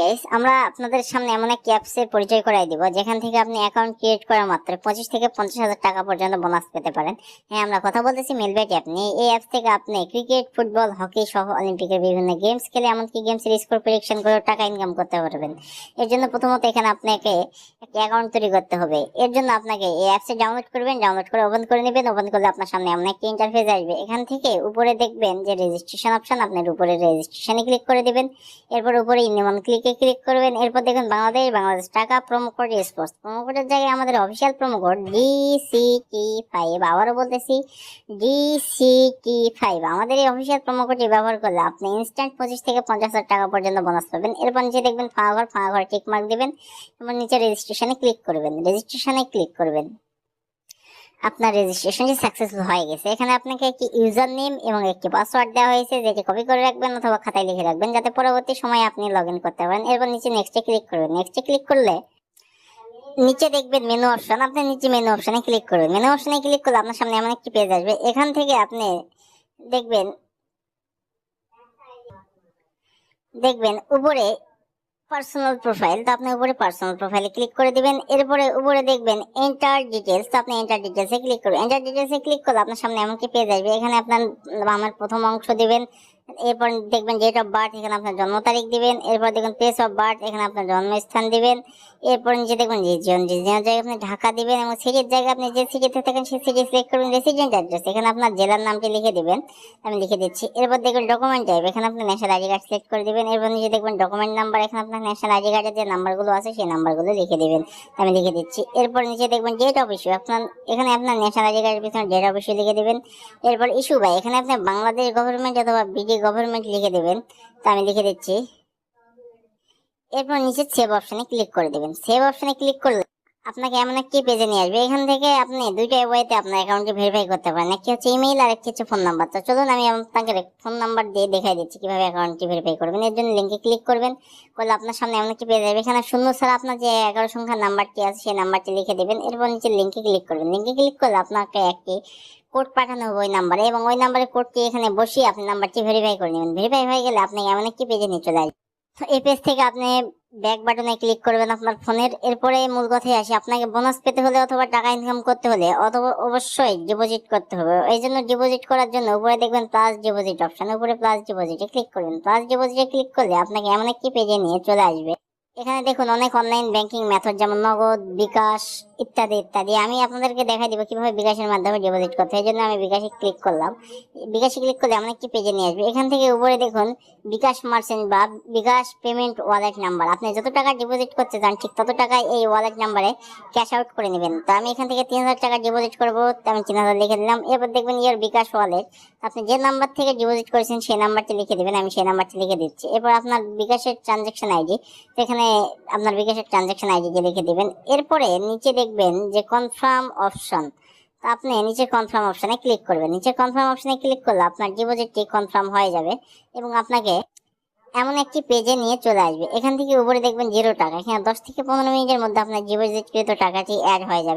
Guys, আমরা আপনাদের সামনে এমন এক অ্যাপসের পরিচয় করাই দিব যেখান থেকে আপনি অ্যাকাউন্ট ক্রিয়েট করা মাত্র 25 থেকে 50,000 টাকা পর্যন্ত বোনাস পেতে পারেন। হ্যাঁ, আমরা কথা বলতেছি মেলবেট অ্যাপ নিয়ে। এই অ্যাপ থেকে আপনি ক্রিকেট, ফুটবল, হকি সহ অলিম্পিকের বিভিন্ন গেমস খেলে এমনকি গেমসের স্কোর প্রেডিকশন করে টাকা ইনকাম করতে পারবেন। এর জন্য প্রথমত এখানে আপনাকে একটা অ্যাকাউন্ট তৈরি করতে হবে। এর জন্য আপনাকে এই অ্যাপসে ডাউনলোড করবেন, ডাউনলোড করে ওপেন করে নেবেন। ওপেন করলে আপনার সামনে এমন একটা ইন্টারফেস আসবে। এখান থেকে উপরে দেখবেন যে রেজিস্ট্রেশন অপশন, আপনার উপরে রেজিস্ট্রেশনে ক্লিক করে দিবেন। এরপর উপরে ইনওয়ান ক্লিক করবেন। এরপর দেখুন বাংলাদেশ টাকা প্রোমো কোড স্পোর্টস। প্রোমো কোডের জায়গায় আমাদের অফিসিয়াল প্রোমো কোড DCT5, আবারও বলতেছি DCT5। আমাদের এই অফিসিয়াল প্রোমো কোডটি ব্যবহার করলে আপনি ইনস্ট্যান্ট 25 থেকে 50,000 টাকা পর্যন্ত বোনাস পাবেন। এরপর নিচে দেখবেন ফাঁকা ঘর টিক মার্ক দিবেন এবং নিচে রেজিস্ট্রেশনে ক্লিক করবেন। আপনার রেজিস্ট্রেশনটি সাকসেসফুল হয়ে গেছে। এখানে আপনাকে একটি ইউজার নেম এবং একটি পাসওয়ার্ড দেওয়া হয়েছে, যেটি কপি করে রাখবেন অথবা খাতায় লিখে রাখবেন যাতে পরবর্তী সময়ে আপনি লগ ইন করতে পারেন। এরপর নিচে নেক্সটে ক্লিক করবেন। নেক্সটে ক্লিক করলে নিচে দেখবেন মেনু অপশন, আপনি নিচে মেনু অপশনে ক্লিক করবেন। মেনু অপশনে ক্লিক করলে আপনার সামনে এমন একটি পেজ আসবে। এখান থেকে আপনি দেখবেন উপরে পার্সোনাল প্রোফাইল। তো আপনি উপরে পার্সোনাল প্রোফাইলে ক্লিক করে দিবেন। এরপরে উপরে দেখবেন এন্টার ডিটেলস। তো আপনি এন্টার ডিটেলসে ক্লিক করবেন। এন্টার ডিটেলসে ক্লিক করলে আপনার সামনে এমন কি পেজ আসবে। এখানে আপনার আমার প্রথম অংশ দিবেন। এরপর দেখবেন ডেট অফ বার্থ, এখানে আপনার জন্ম তারিখ দিবেন। এরপর দেখবেন প্লেস অফ বার্থ, এখানে আপনার জন্মস্থান দিবেন। এরপর নিচে দেখবেন রিজিয়ন জায়গায় আপনি ঢাকা দিবেন এবং সিটির জায়গায় আপনি যে সিটিতে থাকেন সেই সিটি সিলেক্ট করবেন। রেসিডেন্ট অ্যাড্রেস, এখানে আপনার জেলার নামটি লিখে দিবেন। আমি লিখে দিচ্ছি। এরপর দেখবেন ডকুমেন্ট টাইপ, এখানে আপনি ন্যাশনাল আইডি কার্ড সিলেক্ট করে দিবেন। এরপর নিচে দেখবেন ডকুমেন্ট নাম্বার, এখানে আপনার ন্যাশনাল আইডি কার্ডের যে নাম্বারগুলো আছে সেই নাম্বারগুলো লিখে দিবেন। আমি লিখে দিচ্ছি। এরপর নিচে দেখবেন ডেট অফ ইস্যু, এখানে আপনার ন্যাশনাল আইডি কার্ডের পিছনে ডেট অফ ইস্যু লিখে দিবেন। এরপর ইস্যু বাই, এখানে আপনি বাংলাদেশ গভর্নমেন্ট অথবা বিডি গভর্নমেন্ট লিখে দিবেন। তো আমি লিখে দিচ্ছি। এরপর নিচে সেভ অপশনে ক্লিক করে দিবেন। সেভ অপশনে ক্লিক করলে আপনাকে এমন একটি পেজে নিয়ে আসবে। এখান থেকে আপনি দুইটা ওয়েতে আপনার অ্যাকাউন্টটি ভেরিফাই করতে পারেন, একটি হচ্ছে ইমেইল আর একটি হচ্ছে ফোন নাম্বার। তো চলুন আমি আপনাকে ফোন নাম্বার দিয়ে দেখাই দিচ্ছি কিভাবে অ্যাকাউন্টটি ভেরিফাই করবেন। এর জন্য লিঙ্কে ক্লিক করবেন। করলে আপনার সামনে এমন একটি পেজ আসবে। এখানে শূন্য ছাড়া আপনার যে 11 সংখ্যার নাম্বারটি আছে সেই নাম্বারটি লিখে দেবেন। এরপর নিচে লিঙ্কে ক্লিক করবেন। লিঙ্কে ক্লিক করলে আপনাকে একটি কোড পাঠানো হবে ওই নাম্বারে, এবং ওই নাম্বারের কোডটি এখানে বসিয়ে আপনি নাম্বারটি ভেরিফাই করে নেবেন। ভেরিফাই হয়ে গেলে আপনাকে এমন একটি পেজে নিয়ে চলে আসবে। তো এই পেজ থেকে আপনি ব্যাক বাটনে ক্লিক করবেন আপনার ফোনের। এরপরে মূল কথায় আসি, আপনাকে বোনাস পেতে হলে অথবা টাকা ইনকাম করতে হলে অথবা অবশ্যই ডিপোজিট করতে হবে। এই জন্য ডিপোজিট করার জন্য উপরে দেখবেন প্লাস ডিপোজিট অপশন, উপরে প্লাস ডিপোজিটে ক্লিক করবেন। প্লাস ডিপোজিটে ক্লিক করলে আপনাকে এমন একটি পেজে নিয়ে চলে আসবে। এখানে দেখুন অনেক অনলাইন ব্যাংকিং মেথড, যেমন নগদ, বিকাশ ইত্যাদি ইত্যাদি। আমি আপনাদেরকে দেখাই দিব কিভাবে বিকাশের মাধ্যমে ডিপোজিট করতে হয়। এই জন্য আমি বিকাশে ক্লিক করলাম। বিকাশে ক্লিক করলে এমন একটি পেজে নিয়ে আসবে। এখান থেকে উপরে দেখুন বিকাশ মার্চেন্ট বা বিকাশ পেমেন্ট ওয়ালেট নাম্বার, আপনি যত টাকা ডিপোজিট করতে চান ঠিক তত টাকা এই ওয়ালেট নাম্বারে ক্যাশ আউট করে নেবেন। তো আমি এখান থেকে 3,000 টাকা ডিপোজিট করবো। তো আমি 3,000 লিখে দিলাম। এরপর দেখবেন ইয়ার বিকাশ ওয়ালেট, আপনি যে নাম্বার থেকে ডিপোজিট করেছেন সেই নাম্বারটি লিখে দেবেন। আমি সেই নাম্বারটি লিখে দিচ্ছি। এরপর আপনার বিকাশের ট্রানজাকশন আইডি, তো এখানে আপনার বিকাশের ট্রানজাকশন আইডি লিখে দিবেন। এরপরে নিচে দেখবেন যে কনফার্ম অপশন, তো আপনি নিচে কনফার্ম অপশনে ক্লিক করবেন। নিচে কনফার্ম অপশনে ক্লিক করলে আপনার ডিপোজিটটি কনফার্ম হয়ে যাবে এবং আপনাকে এমন একটি পেজে নিয়ে চলে আসবে। এখান থেকে উপরে দেখবেন 0 টাকা, এখানে 10 থেকে 15 মিনিটের মধ্যে আপনার ডিপোজিটকৃত টাকাটি অ্যাড হয়ে যাবে।